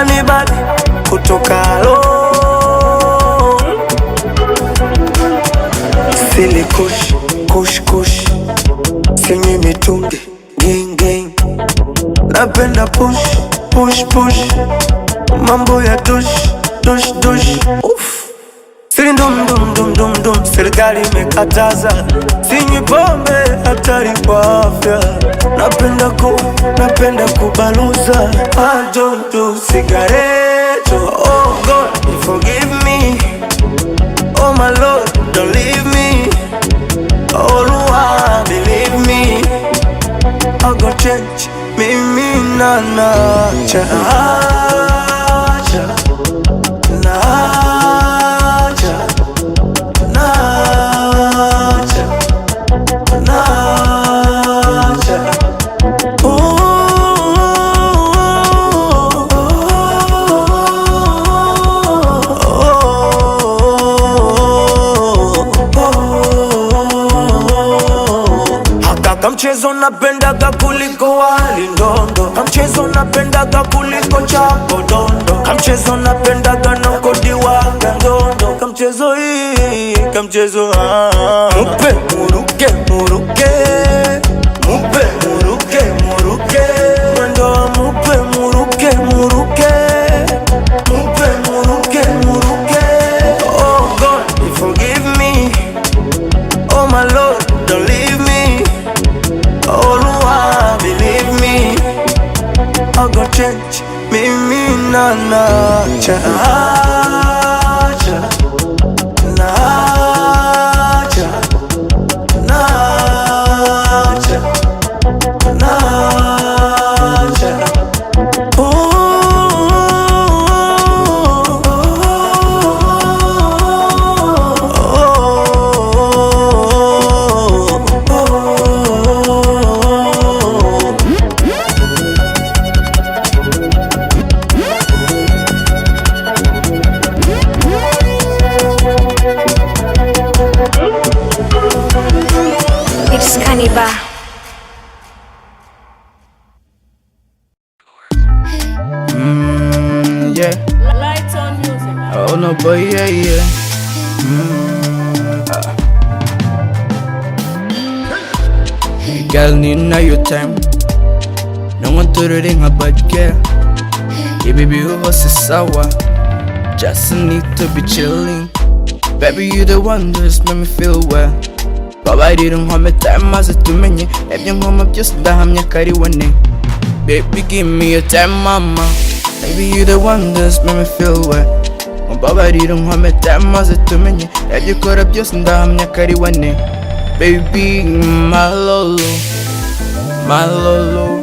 Anybody kutoka alo Silly kush, kush, kush Sinywi mitungi, gang, gang Napenda push, push, push Mambo ya dush, dush, dush Uff Siri ndum, dum, dum, dum, dum Serikali imekataza Sinywi pombe, hatari kwa afya Napenda kubaluza I don't do cigarette Oh God, forgive me Oh my Lord, don't leave me Oh Lord, believe me I gon' change, mimi na nacha Kamchezo napendaga kuliko wali ndondo Kamchezo napendaga kuliko chapo dondo Kamchezo napendaga na kodiwaga ndondo Kamchezo hii, kamchezo Mupe, muruke, muruke Mupe, muruke, muruke Mwendo wa mupe, muruke, muruke Mupe, muruke, muruke Oh God, forgive me Oh my Lord, don't leave me Oh Lord, believe me I gon' change, mimi na nacha Nacha It's Caniba. Yeah. Lights on music. Oh no, boy, yeah. Girl, need know your time. No one to the ring about girl. Yeah, baby, you was a sour. Just need to be chilling. Baby, you the one just make me feel well. Baba didn't want me time as it to me. If you mama just damn ya carry one name. Baby, give me your time, mama. Baby, you the one just make me feel well. Baba didn't want me time as it to me. If you could have just damn ya carry one name. Baby, my lolo, my lolo.